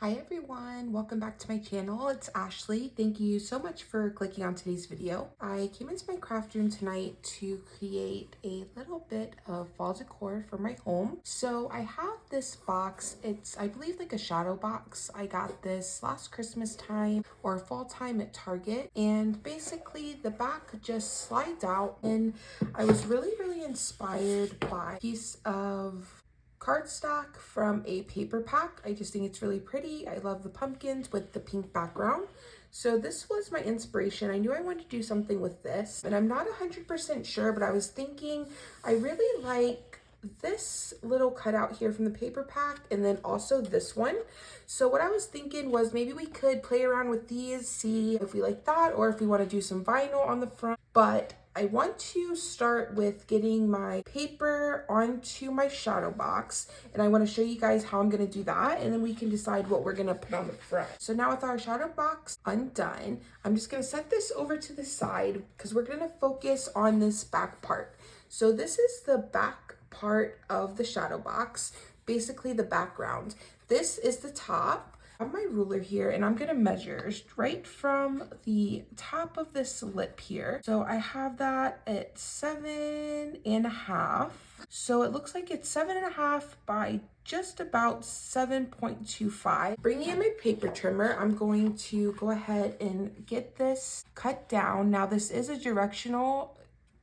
Hi everyone, welcome back to my channel. It's Ashley. Thank you so much for clicking on today's video. I came into my craft room tonight to create a little bit of fall decor for my home. So I have this box. It's, I believe, like a shadow box. I got this last Christmas time or fall time at Target, and basically the back just slides out, and I was really inspired by a piece of cardstock from a paper pack. I just think it's really pretty. I love the pumpkins with the pink background. So this was my inspiration. I knew I wanted to do something with this, and I'm not 100% sure, but I was thinking I really like this little cutout here from the paper pack, and then also this one. So what I was thinking was maybe we could play around with these, see if we like that, or if we want to do some vinyl on the front. But I want to start with getting my paper onto my shadow box, and I want to show you guys how I'm going to do that, and then we can decide what we're going to put on the front. So now with our shadow box undone, I'm just going to set this over to the side because we're going to focus on this back part. So this is the back part of the shadow box, basically the background. This is the top. I have my ruler here, and I'm gonna measure right from the top of this lip here. So I have that at 7.5. So it looks like it's 7.5 by just about 7.25. Bringing in my paper trimmer, I'm going to go ahead and get this cut down. Now this is a directional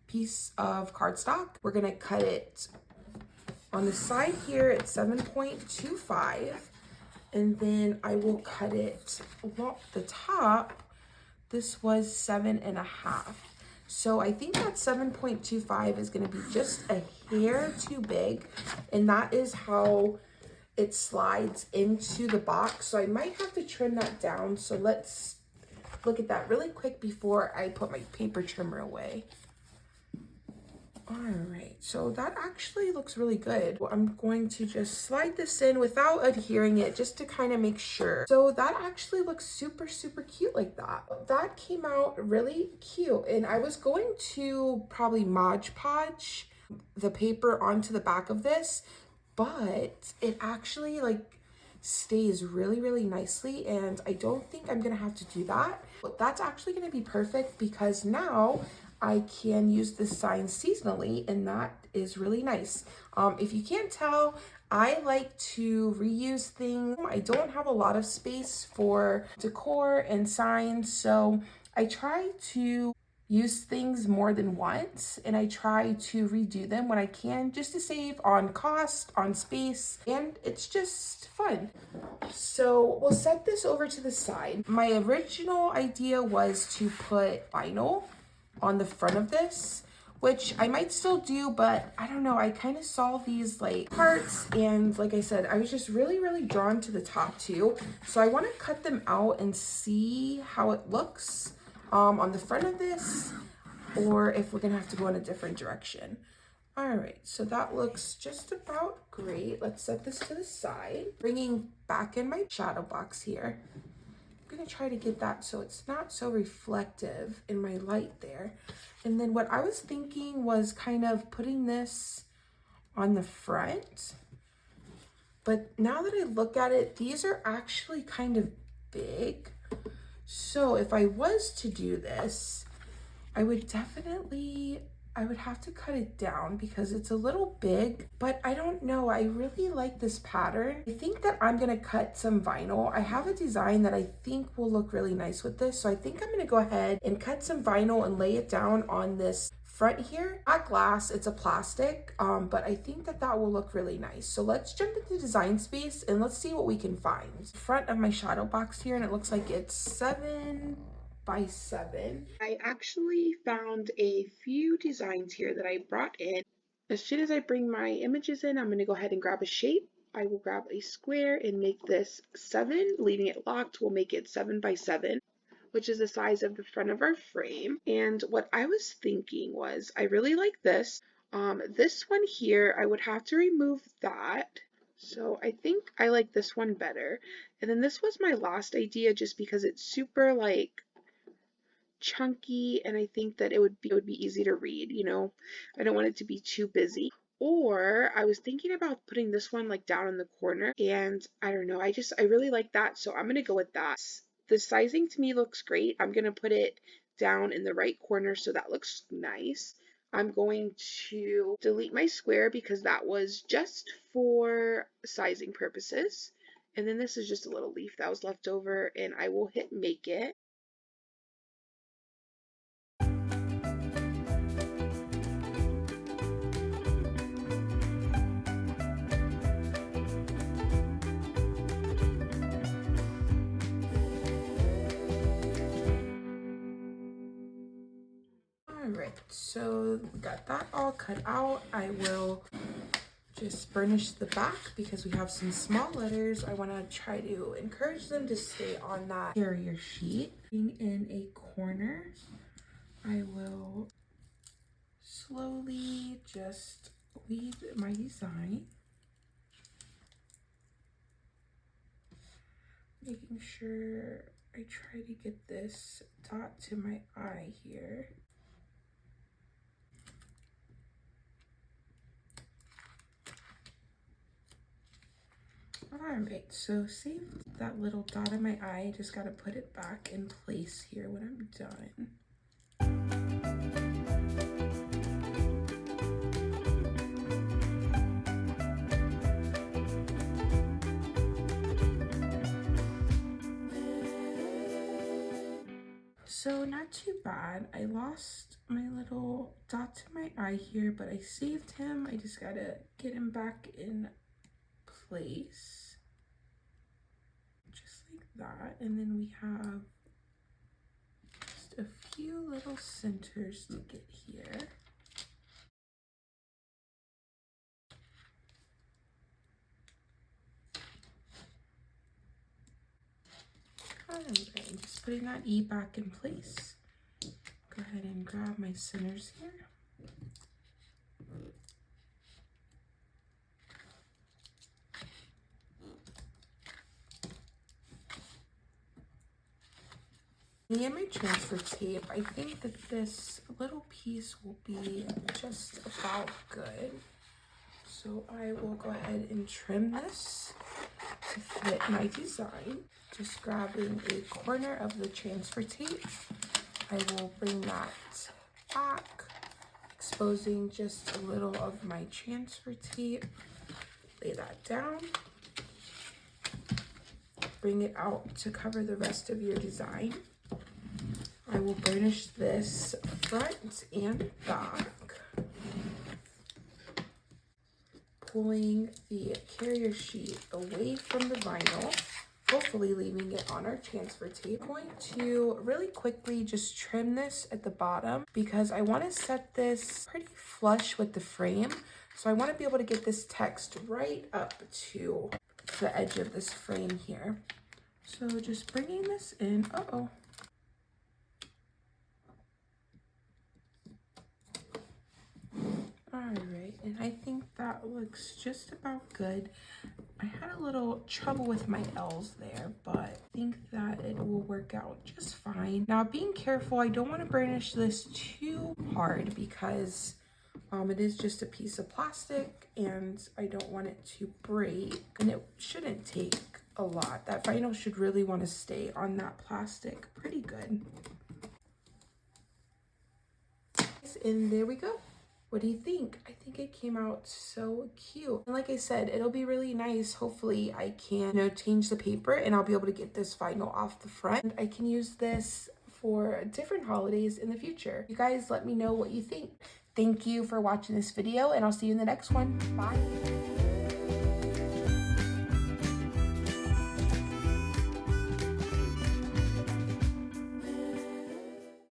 piece of cardstock. We're gonna cut it on the side here at 7.25. And then I will cut it along the top. This was 7.5. So I think that 7.25 is going to be just a hair too big. And that is how it slides into the box. So I might have to trim that down. So let's look at that really quick before I put my paper trimmer away. All right, so that actually looks really good. I'm going to just slide this in without adhering it just to kind of make sure. So that actually looks super cute like that. That came out really cute, and I was going to probably Mod Podge the paper onto the back of this, but it actually like stays really nicely, and I don't think I'm gonna have to do that. But that's actually gonna be perfect because now I can use this sign seasonally, and that is really nice. If you can't tell, I like to reuse things. I don't have a lot of space for decor and signs, so I try to use things more than once, and I try to redo them when I can just to save on cost, on space, and it's just fun. So we'll set this over to the side. My original idea was to put vinyl on the front of this, which I might still do, but I don't know, I kind of saw these like parts, and like I said, I was just really drawn to the top too. So I want to cut them out and see how it looks on the front of this, or if we're gonna have to go in a different direction. All right, so that looks just about great. Let's set this to the side. Bringing back in my shadow box here. I'm gonna try to get that so it's not so reflective in my light there. And then what I was thinking was kind of putting this on the front. But now that I look at it, these are actually kind of big. So if I was to do this, I would have to cut it down because it's a little big, but I don't know. I really like this pattern. I think that I'm gonna cut some vinyl. I have a design that I think will look really nice with this. So I think I'm gonna go ahead and cut some vinyl and lay it down on this front here. Not glass, it's a plastic, but I think that that will look really nice. So let's jump into design space and let's see what we can find. Front of my shadow box here, and it looks like it's 7 by 7. I actually found a few designs here that I brought in. As soon as I bring my images in, I'm going to go ahead and grab a shape. I will grab a square and make this 7, leaving it locked. We'll make it 7 by 7, which is the size of the front of our frame. And what I was thinking was, I really like this. This one here, I would have to remove that. So I think I like this one better. And then this was my last idea just because it's super like chunky, and I think that it would be easy to read, you know. I don't want it to be too busy. Or I was thinking about putting this one like down in the corner, and I don't know, I really like that, so I'm gonna go with that. The sizing to me looks great. I'm gonna put it down in the right corner so that looks nice. I'm going to delete my square because that was just for sizing purposes. And then this is just a little leaf that was left over, and I will hit make it. Alright, so got that all cut out. I will just burnish the back because we have some small letters. I want to try to encourage them to stay on that carrier sheet. In a corner, I will slowly just weave my design, making sure I try to get this dot to my eye here. Alright, so save that little dot in my eye. Just gotta put it back in place here when I'm done. So not too bad. I lost my little dot to my eye here, but I saved him. I just gotta get him back in place. Just like that. And then we have just a few little centers to get here. Alright, just putting that E back in place. Go ahead and grab my centers here. And my transfer tape, I think that this little piece will be just about good. So I will go ahead and trim this to fit my design. Just grabbing a corner of the transfer tape, I will bring that back, exposing just a little of my transfer tape. Lay that down. Bring it out to cover the rest of your design. I will burnish this front and back, pulling the carrier sheet away from the vinyl, hopefully leaving it on our transfer tape. I'm going to really quickly just trim this at the bottom because I want to set this pretty flush with the frame. So I want to be able to get this text right up to the edge of this frame here. So just bringing this in, Alright, and I think that looks just about good. I had a little trouble with my L's there, but I think that it will work out just fine. Now, being careful, I don't want to burnish this too hard because it is just a piece of plastic and I don't want it to break, and it shouldn't take a lot. That vinyl should really want to stay on that plastic pretty good. And there we go. What do you think? I think it came out so cute. And like I said, it'll be really nice. Hopefully I can, change the paper and I'll be able to get this vinyl off the front. I can use this for different holidays in the future. You guys let me know what you think. Thank you for watching this video and I'll see you in the next one. Bye.